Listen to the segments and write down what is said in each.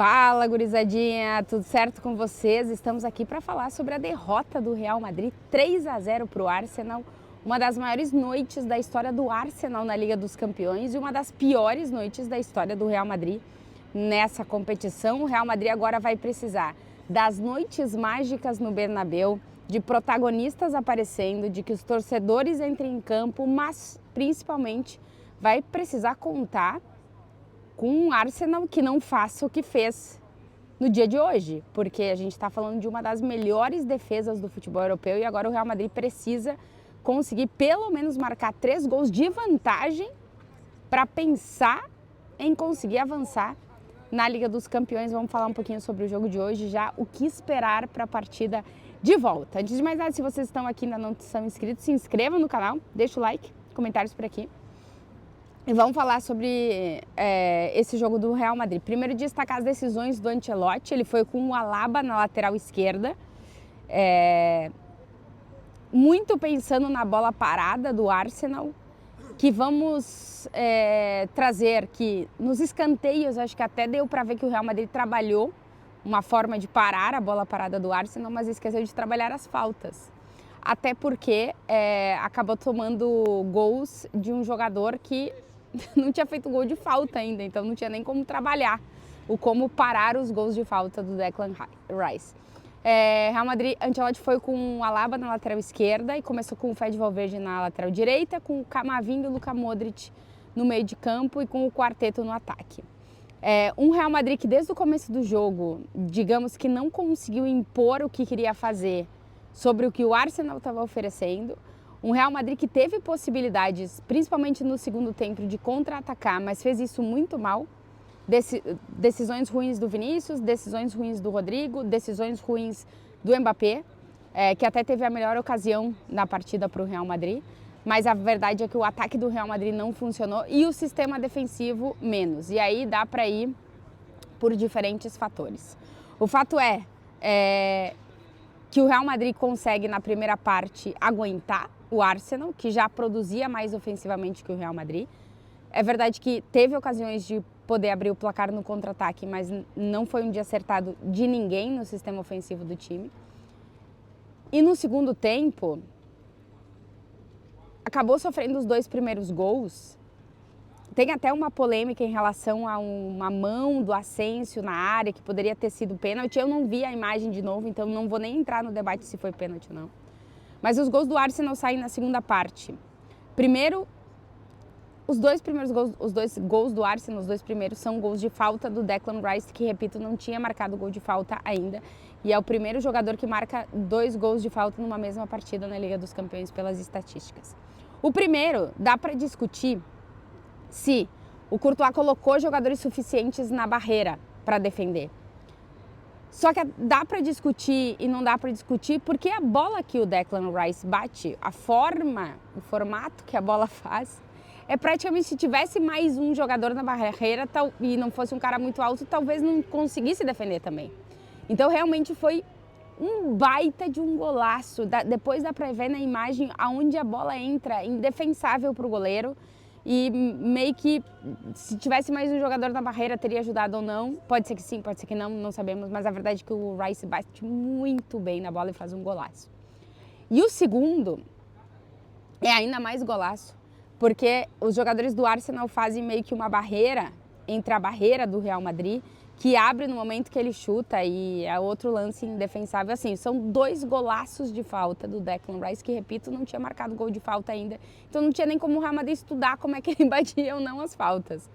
Fala, gurizadinha, tudo certo com vocês? Estamos aqui para falar sobre a derrota do Real Madrid 3-0 para o Arsenal, uma das maiores noites da história do Arsenal na Liga dos Campeões e uma das piores noites da história do Real Madrid nessa competição. O Real Madrid agora vai precisar das noites mágicas no Bernabéu, de protagonistas aparecendo, de que os torcedores entrem em campo, mas principalmente vai precisar contar com um Arsenal que não faça o que fez no dia de hoje, porque a gente está falando de uma das melhores defesas do futebol europeu e agora o Real Madrid precisa conseguir pelo menos marcar 3 gols de vantagem para pensar em conseguir avançar na Liga dos Campeões. Vamos falar um pouquinho sobre o jogo de hoje, já o que esperar para a partida de volta. Antes de mais nada, se vocês estão aqui e ainda não são inscritos, se inscrevam no canal, deixa o like, comentários por aqui. E vamos falar sobre esse jogo do Real Madrid. Primeiro, destacar as decisões do Ancelotti. Ele foi com o Alaba na lateral esquerda, muito pensando na bola parada do Arsenal, que vamos trazer que nos escanteios, acho que até deu para ver que o Real Madrid trabalhou uma forma de parar a bola parada do Arsenal, mas esqueceu de trabalhar as faltas. Até porque acabou tomando gols de um jogador que não tinha feito gol de falta ainda, então não tinha nem como trabalhar como parar os gols de falta do Declan Rice. Real Madrid, Ancelotti foi com o Alaba na lateral esquerda e começou com o Fede Valverde na lateral direita, com o Camavinga e o Luka Modric no meio de campo e com o quarteto no ataque. Um Real Madrid que desde o começo do jogo, digamos que não conseguiu impor o que queria fazer sobre o que o Arsenal estava oferecendo. Um Real Madrid que teve possibilidades, principalmente no segundo tempo, de contra-atacar, mas fez isso muito mal. Decisões ruins do Vinícius, decisões ruins do Rodrigo, decisões ruins do Mbappé, que até teve a melhor ocasião na partida para o Real Madrid. Mas a verdade é que o ataque do Real Madrid não funcionou e o sistema defensivo menos. E aí dá para ir por diferentes fatores. O fato é que o Real Madrid consegue, na primeira parte, aguentar o Arsenal, que já produzia mais ofensivamente que o Real Madrid. É verdade que teve ocasiões de poder abrir o placar no contra-ataque, mas não foi um dia acertado de ninguém no sistema ofensivo do time. E no segundo tempo, acabou sofrendo os 2 primeiros gols. Tem até uma polêmica em relação a uma mão do Asensio na área, que poderia ter sido pênalti. Eu não vi a imagem de novo, então não vou nem entrar no debate se foi pênalti ou não. Mas os gols do Arsenal saem na segunda parte. Primeiro, os 2 primeiros gols, os 2 gols do Arsenal, os 2 primeiros são gols de falta do Declan Rice, que, repito, não tinha marcado gol de falta ainda. E é o primeiro jogador que marca 2 gols de falta numa mesma partida na Liga dos Campeões pelas estatísticas. O primeiro, dá para discutir se o Courtois colocou jogadores suficientes na barreira para defender. Só que dá para discutir e não dá para discutir porque a bola que o Declan Rice bate, a forma, o formato que a bola faz, é praticamente se tivesse mais um jogador na barreira e não fosse um cara muito alto, talvez não conseguisse defender também. Então realmente foi um baita de um golaço. Depois dá para ver na imagem aonde a bola entra, indefensável para o goleiro. E meio que se tivesse mais um jogador na barreira teria ajudado ou não. Pode ser que sim, pode ser que não, não sabemos. Mas a verdade é que o Rice bate muito bem na bola e faz um golaço. E o segundo é ainda mais golaço, porque os jogadores do Arsenal fazem meio que uma barreira entre a barreira do Real Madrid, que abre no momento que ele chuta, e é outro lance indefensável. Assim, são 2 golaços de falta do Declan Rice, que, repito, não tinha marcado gol de falta ainda. Então não tinha nem como o Real Madrid estudar como é que ele batia ou não as faltas.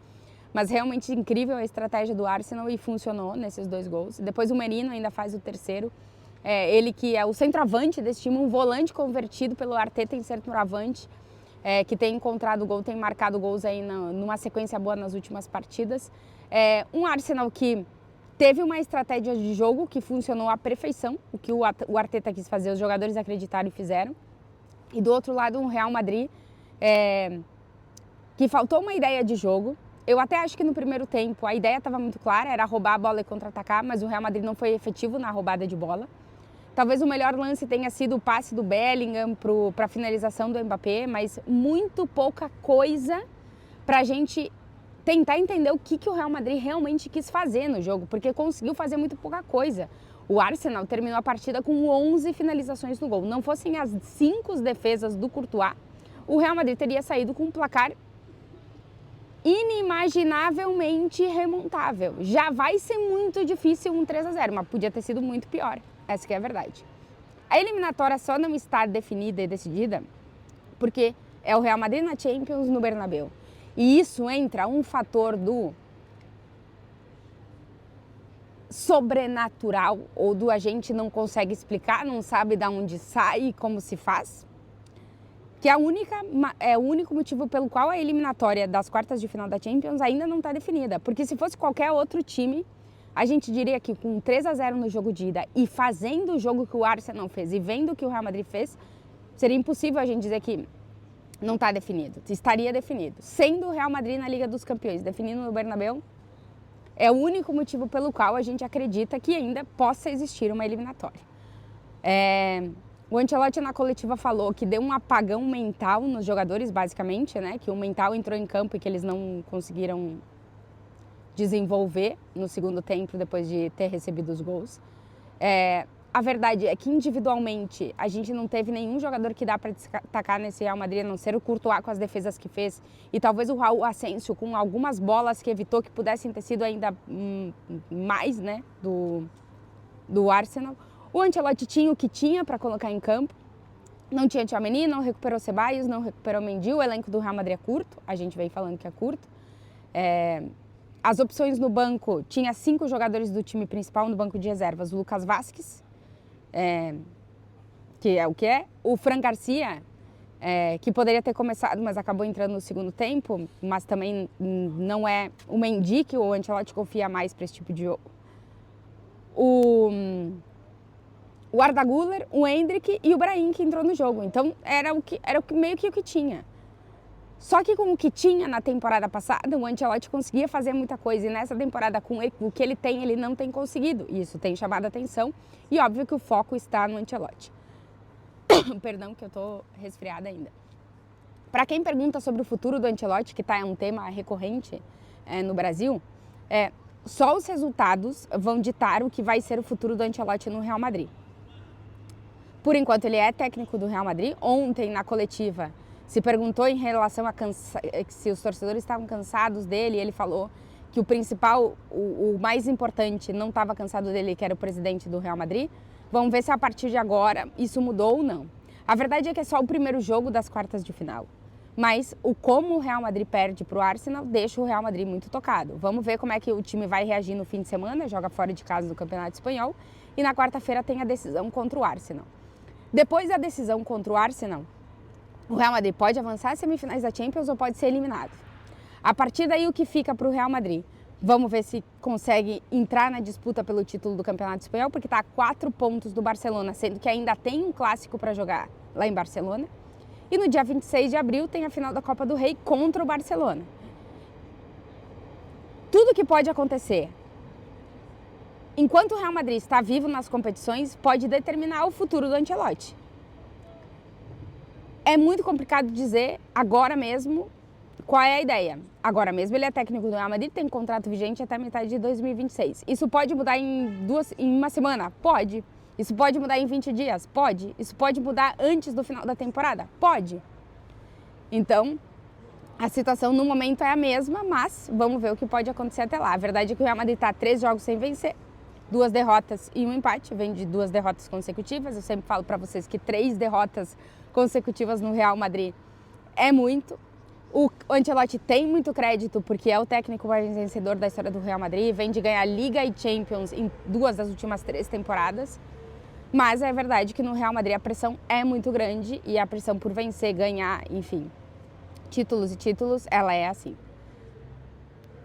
Mas realmente incrível a estratégia do Arsenal e funcionou nesses 2 gols. Depois o Merino ainda faz o terceiro. Ele que é o centroavante desse time, um volante convertido pelo Arteta em centroavante, que tem encontrado gol, tem marcado gols aí numa sequência boa nas últimas partidas. Um Arsenal que teve uma estratégia de jogo que funcionou à perfeição, o que o Arteta quis fazer, os jogadores acreditaram e fizeram. E do outro lado, um Real Madrid que faltou uma ideia de jogo. Eu até acho que no primeiro tempo a ideia estava muito clara, era roubar a bola e contra-atacar, mas o Real Madrid não foi efetivo na roubada de bola. Talvez o melhor lance tenha sido o passe do Bellingham para a finalização do Mbappé, mas muito pouca coisa para a gente tentar entender o que o Real Madrid realmente quis fazer no jogo, porque conseguiu fazer muito pouca coisa. O Arsenal terminou a partida com 11 finalizações no gol. Não fossem as 5 defesas do Courtois, o Real Madrid teria saído com um placar inimaginavelmente remontável. Já vai ser muito difícil um 3-0, mas podia ter sido muito pior. Essa que é a verdade. A eliminatória só não está definida e decidida porque é o Real Madrid na Champions no Bernabéu. E isso entra um fator do sobrenatural ou do a gente não consegue explicar, não sabe de onde sai e como se faz. Que é o único motivo pelo qual a eliminatória das quartas de final da Champions ainda não está definida. Porque se fosse qualquer outro time, a gente diria que com 3-0 no jogo de ida e fazendo o jogo que o Arsenal fez e vendo o que o Real Madrid fez, seria impossível a gente dizer que não está definido. Estaria definido. Sendo o Real Madrid na Liga dos Campeões, definindo no Bernabéu, é o único motivo pelo qual a gente acredita que ainda possa existir uma eliminatória. O Ancelotti na coletiva falou que deu um apagão mental nos jogadores, basicamente, né? Que o mental entrou em campo e que eles não conseguiram desenvolver no segundo tempo depois de ter recebido os gols. A verdade é que individualmente a gente não teve nenhum jogador que dá para destacar nesse Real Madrid, a não ser o Courtois com as defesas que fez e talvez o Raul Asensio com algumas bolas que evitou que pudessem ter sido ainda mais, né, do Arsenal. O Ancelotti tinha o que tinha para colocar em campo. Não tinha Tchouaméni, não recuperou Ceballos, não recuperou Mendy. O elenco do Real Madrid é curto, a gente vem falando que é curto. As opções no banco, tinha 5 jogadores do time principal no banco de reservas. O Lucas Vázquez, que é o que é. O Fran Garcia, que poderia ter começado, mas acabou entrando no segundo tempo. Mas também não é o Mendy que o Ancelotti confia mais para esse tipo de jogo. O Arda Güler, o Endrick e o Brahim que entrou no jogo. Então, era meio que o que tinha. Só que com o que tinha na temporada passada, o Ancelotti conseguia fazer muita coisa. E nessa temporada, com o que ele tem, ele não tem conseguido. E isso tem chamado a atenção. E óbvio que o foco está no Ancelotti. Perdão que eu tô resfriada ainda. Para quem pergunta sobre o futuro do Ancelotti, que é um tema recorrente no Brasil, só os resultados vão ditar o que vai ser o futuro do Ancelotti no Real Madrid. Por enquanto, ele é técnico do Real Madrid. Ontem, na coletiva, se perguntou em relação a se os torcedores estavam cansados dele. Ele falou que o principal, o mais importante, não estava cansado dele, que era o presidente do Real Madrid. Vamos ver se a partir de agora isso mudou ou não. A verdade é que é só o primeiro jogo das quartas de final. Mas como o Real Madrid perde para o Arsenal, deixa o Real Madrid muito tocado. Vamos ver como é que o time vai reagir no fim de semana. Joga fora de casa no Campeonato Espanhol. E na quarta-feira tem a decisão contra o Arsenal. Depois da decisão contra o Arsenal, o Real Madrid pode avançar às semifinais da Champions ou pode ser eliminado. A partir daí, o que fica para o Real Madrid? Vamos ver se consegue entrar na disputa pelo título do Campeonato Espanhol, porque está a 4 pontos do Barcelona, sendo que ainda tem um clássico para jogar lá em Barcelona. E no dia 26 de abril tem a final da Copa do Rei contra o Barcelona. Tudo que pode acontecer enquanto o Real Madrid está vivo nas competições, pode determinar o futuro do Ancelotti. É muito complicado dizer agora mesmo qual é a ideia. Agora mesmo ele é técnico do Real Madrid, tem contrato vigente até metade de 2026. Isso pode mudar em uma semana? Pode. Isso pode mudar em 20 dias? Pode. Isso pode mudar antes do final da temporada? Pode. Então, a situação no momento é a mesma, mas vamos ver o que pode acontecer até lá. A verdade é que o Real Madrid está 3 jogos sem vencer. 2 derrotas e um empate, vem de 2 derrotas consecutivas. Eu sempre falo para vocês que 3 derrotas consecutivas no Real Madrid é muito. O Ancelotti tem muito crédito porque é o técnico mais vencedor da história do Real Madrid, vem de ganhar Liga e Champions em 2 das últimas 3 temporadas. Mas é verdade que no Real Madrid a pressão é muito grande e a pressão por vencer, ganhar, enfim, títulos e títulos, ela é assim.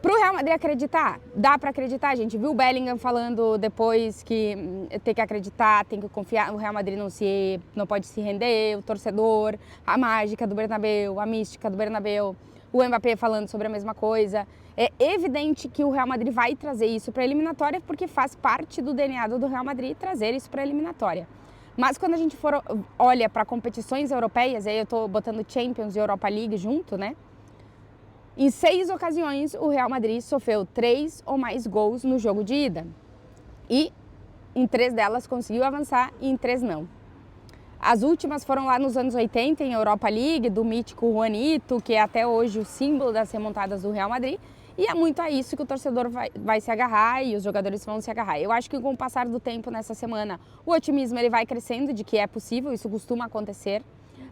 Pro Real Madrid acreditar, dá para acreditar, a gente viu o Bellingham falando depois que tem que acreditar, tem que confiar, o Real Madrid não pode se render, o torcedor, a mágica do Bernabéu, a mística do Bernabéu, o Mbappé falando sobre a mesma coisa. É evidente que o Real Madrid vai trazer isso para a eliminatória porque faz parte do DNA do Real Madrid trazer isso para a eliminatória. Mas quando a gente olha para competições europeias, aí eu estou botando Champions e Europa League junto, né? Em 6 ocasiões, o Real Madrid sofreu 3 ou mais gols no jogo de ida. E em 3 delas conseguiu avançar e em 3 não. As últimas foram lá nos anos 80, em Europa League, do mítico Juanito, que é até hoje o símbolo das remontadas do Real Madrid. E é muito a isso que o torcedor vai se agarrar e os jogadores vão se agarrar. Eu acho que com o passar do tempo nessa semana, o otimismo ele vai crescendo de que é possível, isso costuma acontecer.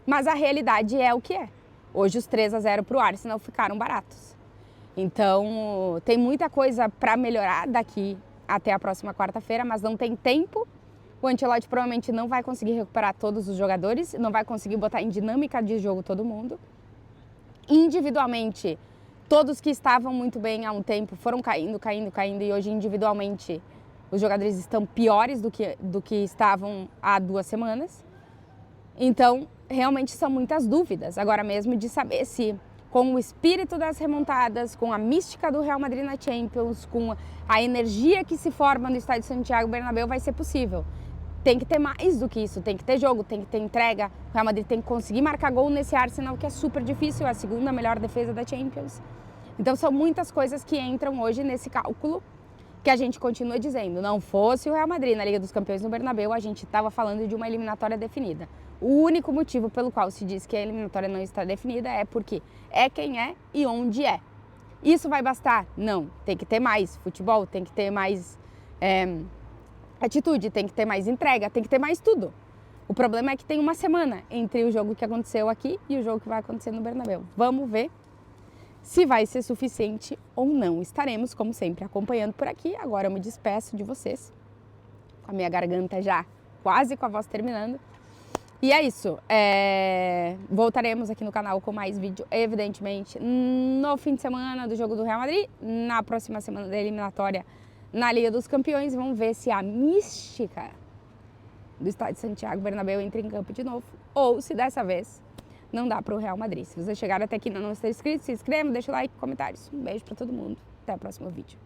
Mas a realidade é o que é. Hoje os 3-0 para o Arsenal ficaram baratos. Então tem muita coisa para melhorar daqui até a próxima quarta-feira, mas não tem tempo. O Ancelotti provavelmente não vai conseguir recuperar todos os jogadores, não vai conseguir botar em dinâmica de jogo todo mundo. Individualmente, todos que estavam muito bem há um tempo foram caindo e hoje individualmente os jogadores estão piores do que estavam há 2 semanas. Então, realmente são muitas dúvidas agora mesmo de saber se com o espírito das remontadas, com a mística do Real Madrid na Champions, com a energia que se forma no estádio Santiago Bernabéu vai ser possível. Tem que ter mais do que isso, tem que ter jogo, tem que ter entrega. O Real Madrid tem que conseguir marcar gol nesse Arsenal, que é super difícil, é a segunda melhor defesa da Champions. Então são muitas coisas que entram hoje nesse cálculo, que a gente continua dizendo. Não fosse o Real Madrid na Liga dos Campeões no Bernabéu, a gente estava falando de uma eliminatória definida. O único motivo pelo qual se diz que a eliminatória não está definida é porque é quem é e onde é. Isso vai bastar? Não. Tem que ter mais futebol, tem que ter mais atitude, tem que ter mais entrega, tem que ter mais tudo. O problema é que tem uma semana entre o jogo que aconteceu aqui e o jogo que vai acontecer no Bernabéu. Vamos ver se vai ser suficiente ou não. Estaremos, como sempre, acompanhando por aqui. Agora eu me despeço de vocês, com a minha garganta já quase com a voz terminando. E é isso. Voltaremos aqui no canal com mais vídeo, evidentemente, no fim de semana do jogo do Real Madrid, na próxima semana da eliminatória na Liga dos Campeões. Vamos ver se a mística do estádio Santiago Bernabéu entra em campo de novo, ou se dessa vez não dá para o Real Madrid. Se vocês chegaram até aqui e não está inscrito, se inscreva, deixa o like, comentários. Um beijo para todo mundo. Até o próximo vídeo.